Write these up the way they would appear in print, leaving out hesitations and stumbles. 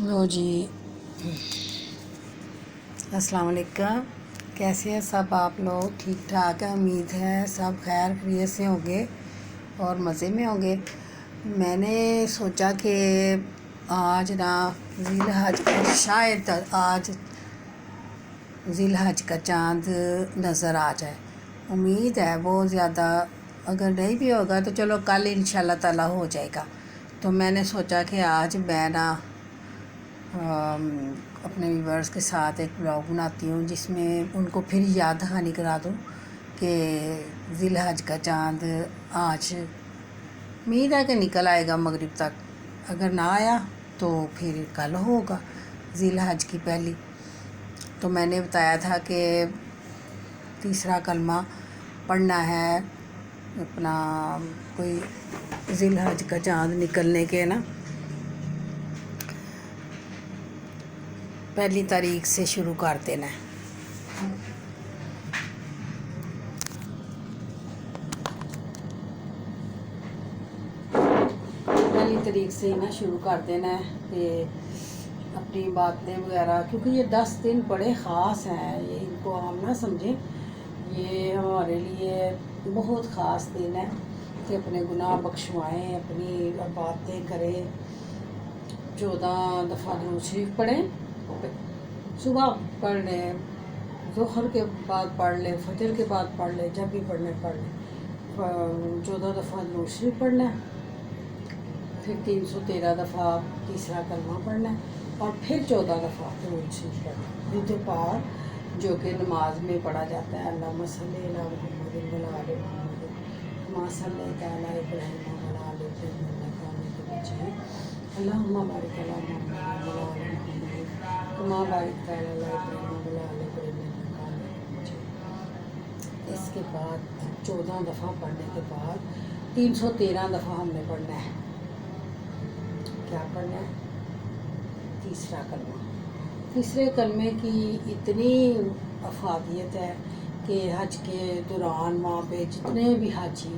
लो जी, अस्सलाम वालेकुम। कैसे हैं सब आप लोग? ठीक ठाक है, उम्मीद है सब खैर खैरियत से होंगे और मज़े में होंगे। मैंने सोचा कि आज ना ज़िलहज शायद आज ज़िलहज का चाँद नज़र आ जाए। उम्मीद है बहुत ज़्यादा, अगर नहीं भी होगा तो चलो कल इंशाल्लाह ताला हो जाएगा। तो मैंने सोचा कि आज मैं ना अपने व्यूवर्स के साथ एक ब्लॉग बनाती हूँ जिसमें उनको फिर याद दहानी करा दूँ कि ज़िलहज का चाँद आज उम्मीद है कि निकल आएगा मगरिब तक। अगर ना आया तो फिर कल होगा ज़िलहज की पहली। तो मैंने बताया था कि तीसरा कलमा पढ़ना है अपना, कोई ज़िलहज का चाँद निकलने के ना पहली तारीख से शुरू कर देना है। पहली तारीख से ही ना शुरू कर देना है कि अपनी बातें वगैरह, क्योंकि ये 10 दिन बड़े ख़ास हैं। ये इनको हम ना समझें, ये हमारे लिए बहुत ख़ास दिन है कि अपने गुनाह बख्शवाएँ, अपनी बातें करें, 14 दफ़ा दुरूद शरीफ पढ़ें, सुबह पढ़ लें, ज़ोहर के बाद पढ़ लें, फजर के बाद पढ़ लें, जब भी पढ़ने पढ़ लें। 14 दफ़ा दुरूद शरीफ पढ़ना है, फिर 313 दफ़ा तीसरा कलमा पढ़ना है और फिर 14 दफ़ा दुरूद शरीफ पढ़ना है। दुरूद पाक जो कि नमाज में पढ़ा जाता है, अल्लाहुम्मा सल्ली अला मुहम्मद व अला आलि मुहम्मद कमा सल्लैता अला इब्राहीम व अला आलि इब्राहीम इन्नका हमीदुम मजीद, अल्लाहुम्मा बारिक अला मुहम्मद व अला आलि मुहम्मद कमा बारकता अला इब्राहीम व अला आलि इब्राहीम इन्नका हमीदुम मजीद। इसके बाद 14 दफ़ा पढ़ने के बाद 313 दफ़ा हमने पढ़ना है। क्या पढ़ना है? तीसरा कलमा। तीसरे कलमे की इतनी अफादियत है कि हज के दौरान वहाँ पे जितने भी हाजी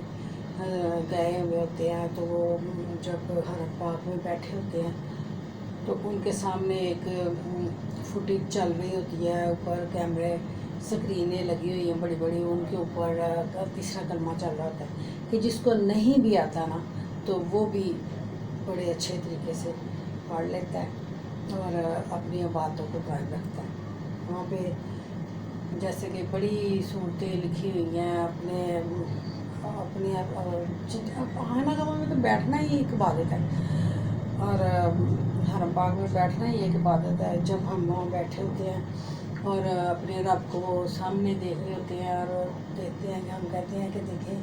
गए हुए होते हैं तो वो जब हरम पाक में बैठे होते हैं तो उनके सामने एक फुटेज चल रही होती है, ऊपर कैमरे स्क्रीनें लगी हुई हैं बड़ी बड़ी, उनके ऊपर तीसरा कलमा चल रहा होता है कि जिसको नहीं भी आता ना तो वो भी बड़े अच्छे तरीके से पढ़ लेता है और अपनी बातों को कायम रखता है। वहाँ पे जैसे कि बड़ी सूरतें लिखी हुई हैं, अपने खाना कमा में तो बैठना ही एक इबादत है और हरम पाक में बैठना ही एक इबादत है। जब हम वहाँ बैठे होते हैं और अपने रब को सामने देख रहे होते हैं और देखते हैं कि हम कहते हैं कि देखें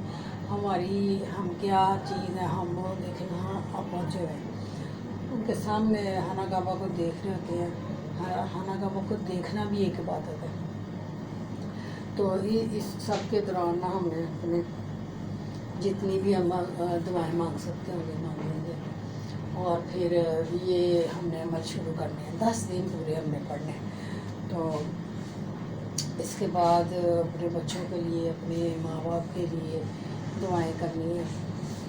हम क्या चीज़ है, हम वो देखें कहाँ आप पहुँचे हुए हैं। उनके सामने खाना काबा को देख रहे होते हैं। खाना काबा को देखना भी एक इबादत है। तो इस सब के दौरान ना हमने अपने जितनी भी हम दुआएं मांग सकते होंगे मांग लेंगे और फिर ये हमने अमल शुरू करने हैं। 10 दिन पूरे हमने पढ़ने हैं। तो इसके बाद अपने बच्चों के लिए, अपने माँ बाप के लिए दुआएं करनी है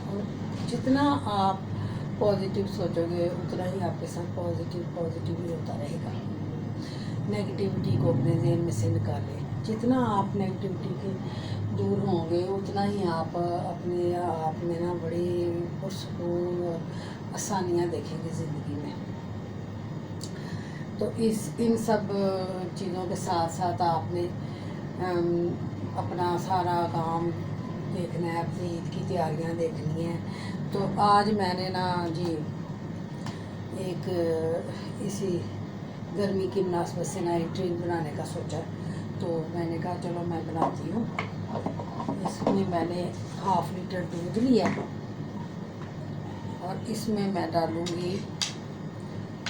और जितना आप पॉजिटिव सोचोगे उतना ही आपके साथ पॉजिटिव ही होता रहेगा। नेगेटिविटी को अपने ज़हन में से निकालें। जितना आप नेगेटिविटी के दूर होंगे उतना ही आप अपने आप में ना बड़ी पुरसकून और आसानियाँ देखेंगे ज़िंदगी में। तो इन सब चीज़ों के साथ साथ आपने अपना सारा काम देखना है, अपनी ईद की तैयारियां देखनी है। तो आज मैंने ना जी एक इसी गर्मी की मुनासबत से ना एक ड्रिंक बनाने का सोचा, तो मैंने कहा चलो मैं बनाती हूँ। इसमें मैंने 1/2 लीटर दूध लिया और इसमें मैं डालूँगी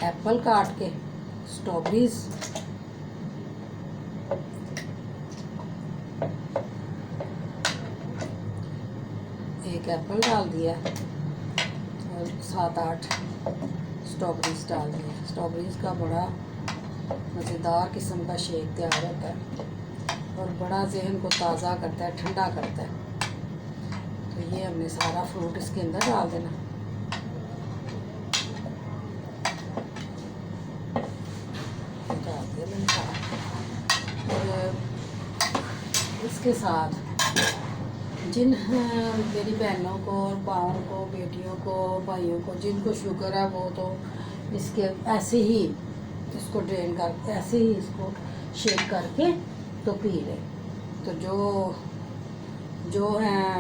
एप्पल काट के, स्ट्रॉबेरीज, एक एप्पल डाल दिया और 7-8 स्ट्रॉबेरीज डाल दी। स्ट्रॉबेरीज का बड़ा मज़ेदार किस्म का शेक तैयार होता है और बड़ा जहन को ताज़ा करता है, ठंडा करता है। तो ये हमने सारा फ्रूट इसके अंदर डाल देना। इसके साथ जिन मेरी बहनों को, बाओं को, बेटियों को, भाइयों को जिनको शुगर है वो तो इसके ऐसे ही इसको ड्रेन कर, ऐसे ही इसको शेक करके तो पी लें। तो जो हैं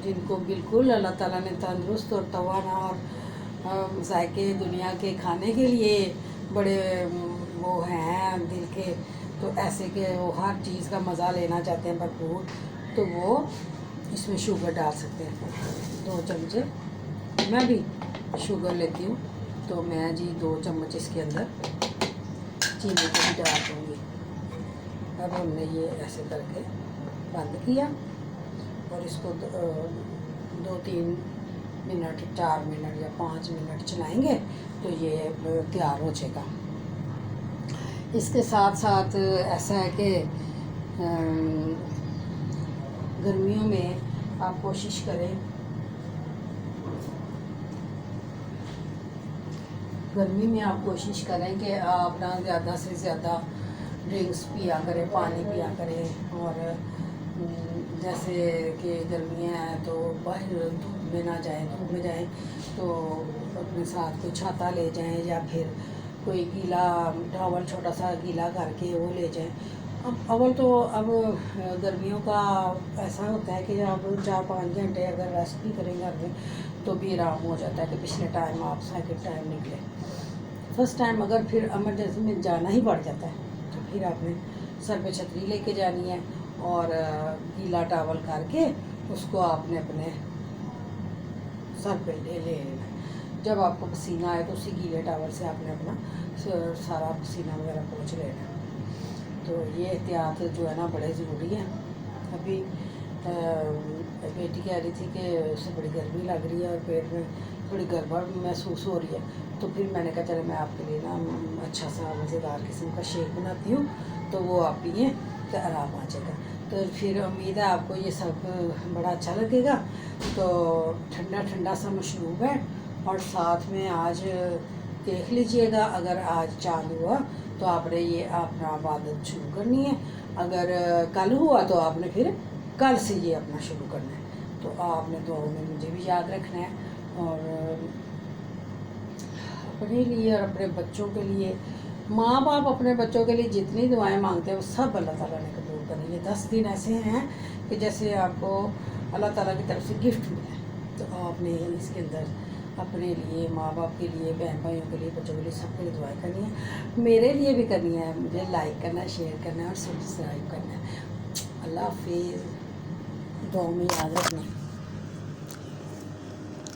जिनको बिल्कुल अल्लाह ताला ने तंदुरुस्त और तवाना और जायके दुनिया के खाने के लिए बड़े वो हैं दिल के, तो ऐसे के वो हर चीज़ का मज़ा लेना चाहते हैं भरपूर, तो वो इसमें शुगर डाल सकते हैं। 2 चमचे मैं भी शुगर लेती हूँ, तो मैं जी 2 चम्मच इसके अंदर चीनी को भी डाल दूँगी। अब हमने ये ऐसे करके बंद किया और इसको 2-3 मिनट, 4 मिनट या 5 मिनट चलाएंगे तो ये तैयार हो जाएगा। इसके साथ साथ ऐसा है कि गर्मियों में आप कोशिश करें, गर्मी में आप कोशिश करें कि आप ना ज़्यादा से ज़्यादा ड्रिंक्स पिया करें, पानी पिया करें। और जैसे कि गर्मियाँ हैं तो बाहर धूप में ना जाएं, धूप में जाएं तो अपने साथ कोई छाता ले जाएं या फिर कोई गीला टॉवल छोटा सा गीला करके वो ले जाएं। अब अव्वल तो अब गर्मियों का ऐसा होता है कि आप 4-5 घंटे अगर रेस्ट भी करें घर में तो भी आराम हो जाता है कि पिछले टाइम आप सेकंड टाइम निकले। फर्स्ट टाइम अगर फिर इमरजेंसी में जाना ही पड़ जाता है तो फिर आपने सर पे छतरी लेके जानी है और गीला टॉवल करके उसको आपने अपने सर पे ले लेना। जब आपको पसीना आए तो उसी गीले टॉवल से आपने अपना सारा पसीना वगैरह पोंछ लेना। तो ये एहतियात जो है ना बड़े ज़रूरी है। अभी बेटी कह रही थी कि उसे बड़ी गर्मी लग रही है और पेट में थोड़ी गड़बड़ महसूस हो रही है, तो फिर मैंने कहा चलो मैं आपके लिए ना अच्छा सा मज़ेदार किस्म का शेक बनाती हूँ, तो वो आप पिए तो आराम आ जाएगा। तो फिर उम्मीद है आपको ये सब बड़ा अच्छा लगेगा। तो ठंडा ठंडा सा मशरूब है और साथ में आज देख लीजिएगा, अगर आज चांद हुआ तो आपने ये अपना इबादत शुरू करनी है, अगर कल हुआ तो आपने फिर कल से ये अपना शुरू करना है। तो आपने दुआओं में मुझे भी याद रखना है और अपने लिए और अपने बच्चों के लिए। माँ बाप अपने बच्चों के लिए जितनी दुआएं मांगते हैं वो सब अल्लाह ताला ने कबूल करनी है। 10 दिन ऐसे हैं कि जैसे आपको अल्लाह ताला की तरफ से गिफ्ट मिला है, तो आपने इसके अंदर अपने लिए, माँ बाप के लिए, बहन भाइयों के लिए, बच्चों के लिए, सबके लिए दुआएं करनी है। मेरे लिए भी करनी है। मुझे लाइक करना है, शेयर करना है और सब्सक्राइब करना है। अल्लाह हाफिज़। दुआओं में याद रखना।